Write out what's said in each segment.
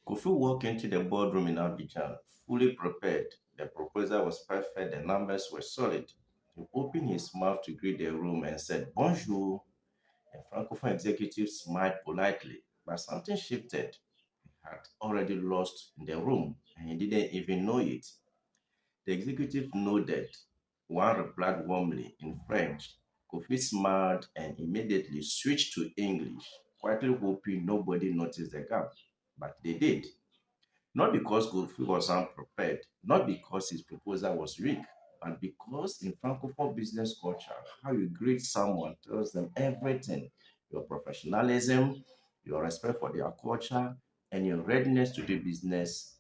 Kofi walked into the boardroom in Abidjan, fully prepared. The proposal was perfect, the numbers were solid. He opened his mouth to greet the room and said, Bonjour. The Francophone executive smiled politely, but something shifted. He had already lost in the room, and he didn't even know it. The executive nodded. One replied warmly in French. Kofi smiled and immediately switched to English, quietly hoping nobody noticed the gap. But they did. Not because Kofi was unprepared, not because his proposal was weak, but because in Francophone business culture, how you greet someone tells them everything: your professionalism, your respect for their culture, and your readiness to do business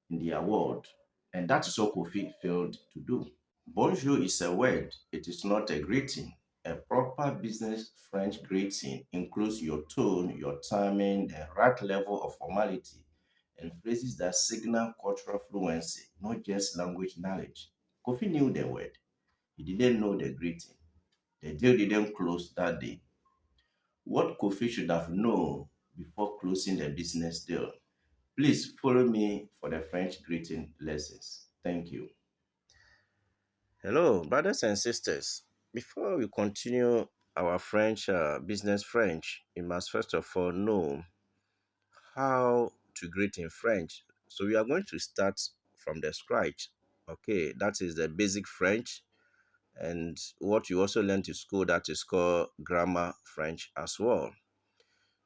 in their world. And that is what Kofi failed to do. Bonjour is a word, it is not a greeting. A proper business French greeting includes your tone, your timing, the right level of formality, and phrases that signal cultural fluency, not just language knowledge. Kofi knew the word, he didn't know the greeting. The deal didn't close that day. What Kofi should have known before closing the business deal. Please follow me for the French greeting lessons. Thank you. Hello, brothers and sisters. Before we continue our French business French, you must first of all know how to greet in French. So we are going to start from the scratch. Okay, that is the basic French, and what you also learn to school that is called grammar French as well.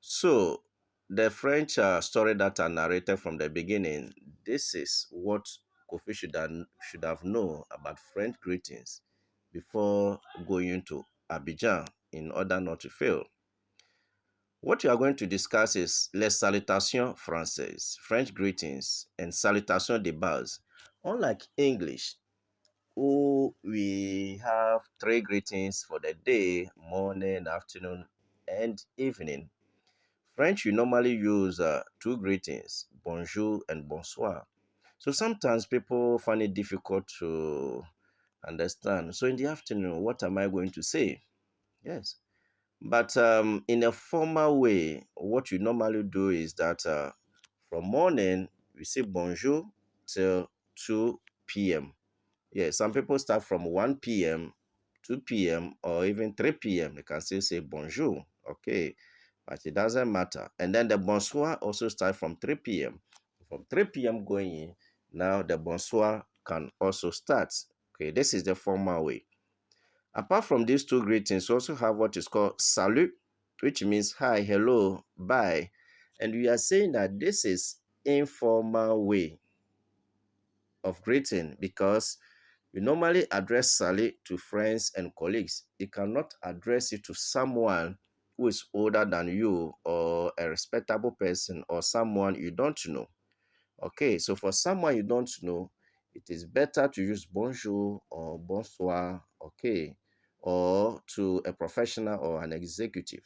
So the French story that I narrated from the beginning, this is what Kofi should have known about French greetings before going to Abidjan in order not to fail. What you are going to discuss is les salutations françaises, French greetings, and salutation de base. Unlike English, we have three greetings for the day, morning, afternoon, and evening. French, you normally use two greetings, bonjour and bonsoir. So sometimes people find it difficult to understand. So in the afternoon, what am I going to say? Yes. But in a formal way, what you normally do is that from morning, we say bonjour till 2 p.m. Yeah, some people start from 1 p.m., 2 p.m., or even 3 p.m. They can still say bonjour. Okay, but it doesn't matter. And then the bonsoir also start from 3 p.m. From 3 p.m. going in, now the bonsoir can also start. Okay, this is the formal way. Apart from these two greetings, we also have what is called salut, which means hi, hello, bye. And we are saying that this is informal way of greeting because you normally address salut to friends and colleagues. You cannot address it to someone who is older than you or a respectable person or someone you don't know. Okay, so for someone you don't know, it is better to use bonjour or bonsoir, okay, or to a professional or an executive.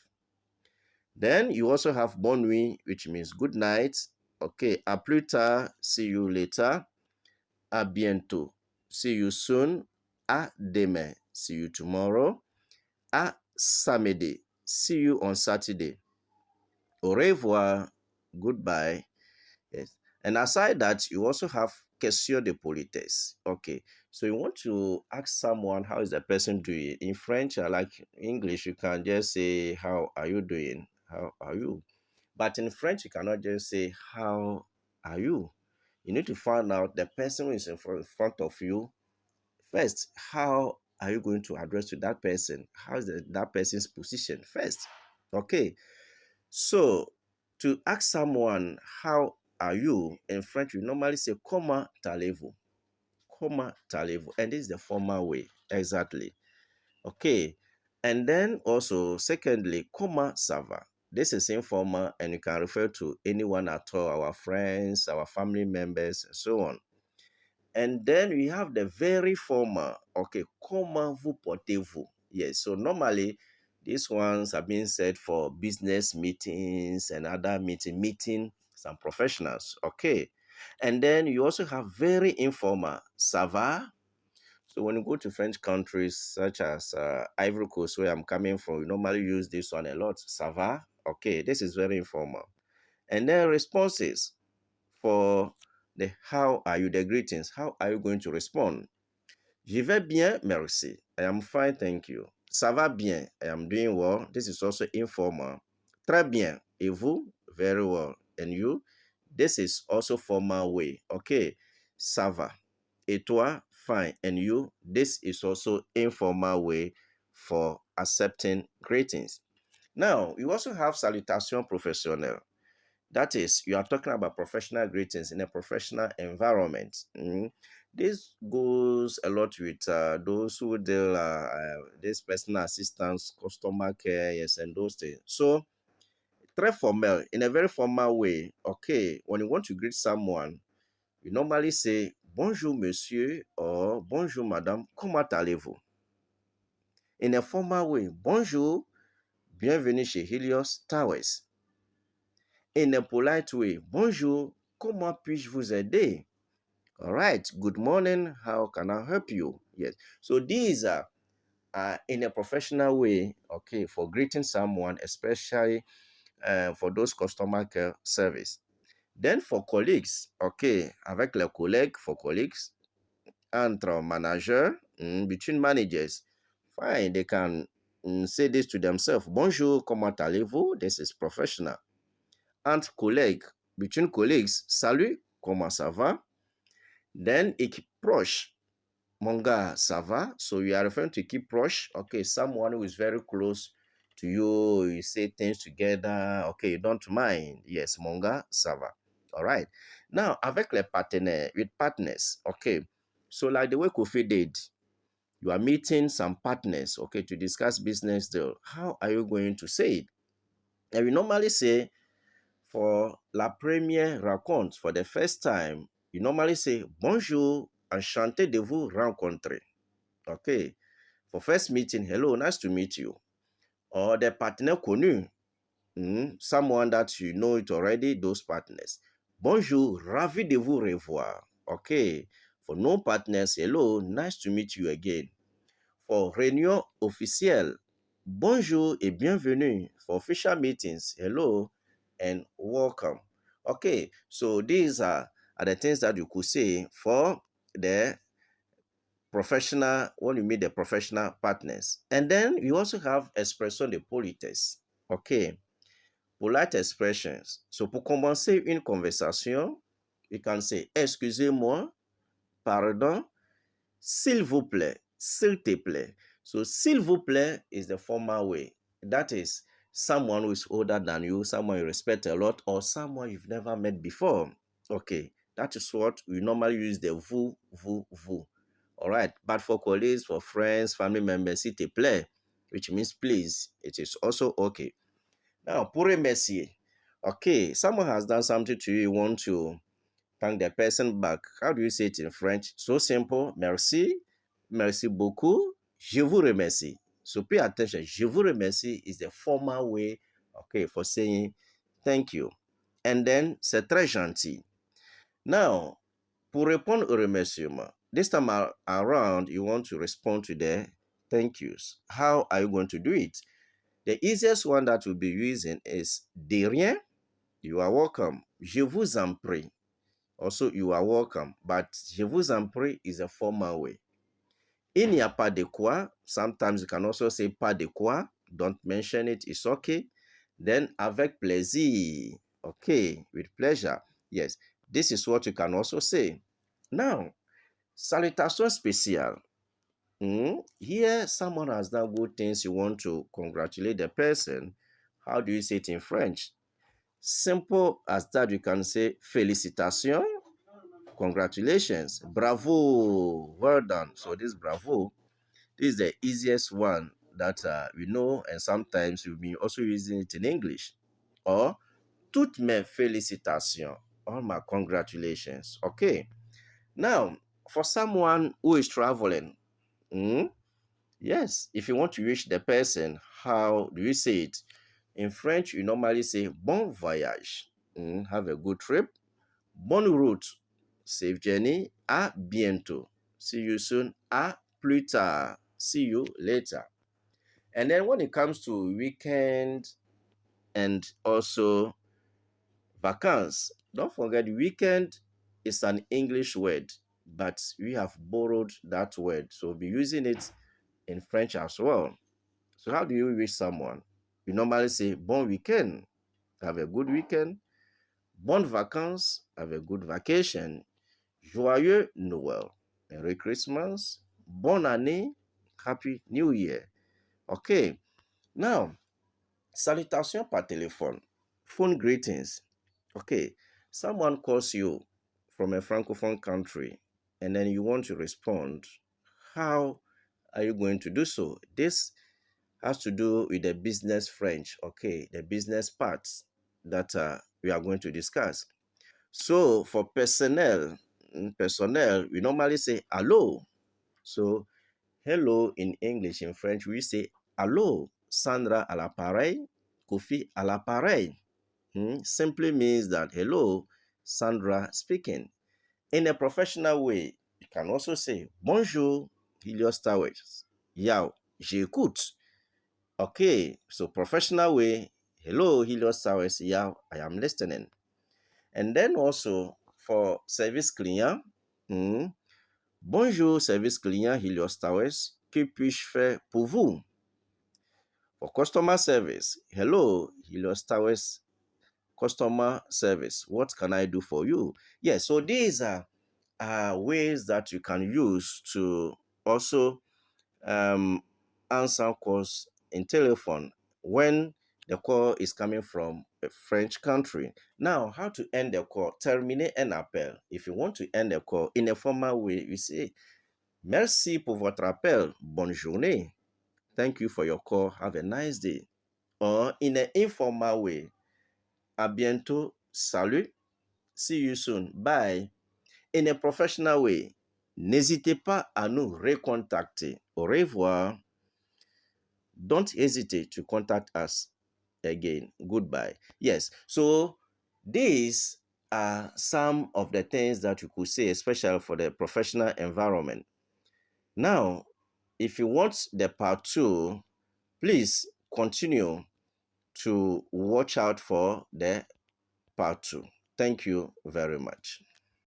Then you also have bonne nuit, which means good night. Okay, à plus tard, see you later. À bientôt, see you soon. À demain, see you tomorrow. À samedi, see you on Saturday. Au revoir, goodbye. Yes. And aside that, you also have question de politesse. Okay. So you want to ask someone how is the person doing. In French, like English, you can just say, how are you doing? How are you? But in French, you cannot just say, how are you? You need to find out the person who is in front of you. First, how are you going to address to that person? How is that person's position first? Okay. So, to ask someone, how are you? In French, we normally say, comment allez-vous? Comment allez-vous? And this is the formal way. Exactly. Okay. And then also, secondly, comment ça va? This is informal and you can refer to anyone at all, our friends, our family members, and so on. And then we have the very formal, okay, comment vous portez-vous? Yes, so normally these ones are being said for business meetings and other meeting some professionals, okay. And then you also have very informal, ça va? So when you go to French countries such as Ivory Coast, where I'm coming from, we normally use this one a lot, ça va? Okay, this is very informal. And then responses. for the how are you, the greetings. How are you going to respond? Je vais bien, merci. I am fine, thank you. Ça va bien. I am doing well. This is also informal. Très bien. Et vous? Very well. And you? This is also formal way. Okay. Ça va. Et toi? Fine. And you? This is also informal way for accepting greetings. Now, you also have salutation professionnelle. That is, you are talking about professional greetings in a professional environment. This goes a lot with those who deal this personal assistance, customer care, yes, and those things. So, très formel, in a very formal way. Okay, when you want to greet someone, you normally say bonjour monsieur or bonjour madame, comment allez-vous? In a formal way, bonjour, bienvenue chez Helios Towers. In a polite way, bonjour, comment puis-je vous aider? All right, good morning, how can I help you? Yes, so these are in a professional way, okay, for greeting someone, especially for those customer care service. Then for colleagues, okay, avec les collègues, for colleagues, entre managers, between managers, fine, they can say this to themselves. Bonjour, comment allez-vous? This is professional. Entre collègues, between colleagues, salut, comment ça va? Then équipe proche, mon gars, ça va? So you are referring to équipe proche, okay, someone who is very close to you, you say things together, okay, you don't mind. Yes, mon gars, ça va. All right. Now, avec les partenaires, with partners, okay, so like the way Kofi did, you are meeting some partners, okay, to discuss business deal. How are you going to say it? And we normally say, for la première rencontre, for the first time, you normally say bonjour, enchanté de vous rencontrer. Okay. For first meeting, hello, nice to meet you. Or the partenaire connu, someone that you know it already, those partners. Bonjour, ravi de vous revoir. Okay. For no partners, hello, nice to meet you again. For réunion officielle, bonjour et bienvenue. For official meetings, hello and welcome. Okay, so these are the things that you could say for the professional, when you meet the professional partners. And then you also have expression de politesse. Okay, polite expressions. So pour commencer une conversation, you can say excusez-moi, pardon, s'il vous plaît, s'il te plaît. So, s'il vous plaît is the formal way. That is someone who is older than you, someone you respect a lot, or someone you've never met before. Okay, that is what we normally use the vous, vous, vous. All right, but for colleagues, for friends, family members, s'il te plaît, which means please, it is also okay. Now, pour remercier. Okay, someone has done something to you, you want to thank the person back. How do you say it in French? So simple. Merci. Merci beaucoup. Je vous remercie. So pay attention. Je vous remercie is the formal way, okay, for saying thank you. And then, c'est très gentil. Now, pour répondre au remerciement, this time around, you want to respond to the thank yous. How are you going to do it? The easiest one that we'll be using is de rien. You are welcome. Je vous en prie. Also, you are welcome. But je vous en prie is a formal way. Il n'y a pas de quoi. Sometimes you can also say pas de quoi. Don't mention it. It's okay. Then avec plaisir. Okay, with pleasure. Yes, this is what you can also say. Now, salutation spéciale. Here, someone has done good things. You want to congratulate the person. How do you say it in French? Simple as that, you can say félicitations. Congratulations, bravo, well done. So this bravo, this is the easiest one that we know, and sometimes we'll be also using it in English. Or toutes mes félicitations, all my congratulations. Okay, now for someone who is traveling, yes, if you want to reach the person, how do you say it? In French, you normally say bon voyage. Have a good trip. Bonne route. Safe journey. À bientôt. See you soon. À plus tard. See you later. And then when it comes to weekend and also vacances, Don't forget, weekend is an English word, but we have borrowed that word. So we'll be using it in French as well. So how do you wish someone? You normally say bon weekend, have a good weekend. Bonnes vacances, have a good vacation. Joyeux Noël, Merry Christmas. Bonne année, Happy New Year. Okay, now, salutation par téléphone, phone greetings. Okay, someone calls you from a francophone country and then you want to respond. How are you going to do so? This has to do with the business French, okay, the business parts that we are going to discuss. So for personnel, we normally say hello. So hello in English, in French, we say allô, Sandra à l'appareil, Kofi à l'appareil. Simply means that hello, Sandra speaking. In a professional way, you can also say bonjour, Helios Towers. Yao, j'écoute. Okay, so professional way, hello, Helios Towers. Yao, I am listening. And then also for service client, bonjour, service client, Helios Towers. Que puis-je faire pour vous? For customer service, hello, Helios Towers customer service. What can I do for you? Yes, so these are ways that you can use to also answer calls in telephone when the call is coming from a French country. Now, how to end the call? Terminer un appel. If you want to end the call in a formal way, you say, Merci pour votre appel. Bonne journée. Thank you for your call. Have a nice day. Or in an informal way, à bientôt. Salut. See you soon. Bye. In a professional way, n'hésitez pas à nous recontacter. Au revoir. Don't hesitate to contact us again. Goodbye. Yes. So these are some of the things that you could say, especially for the professional environment. Now, if you want the part two, please continue to watch out for the part two. Thank you very much.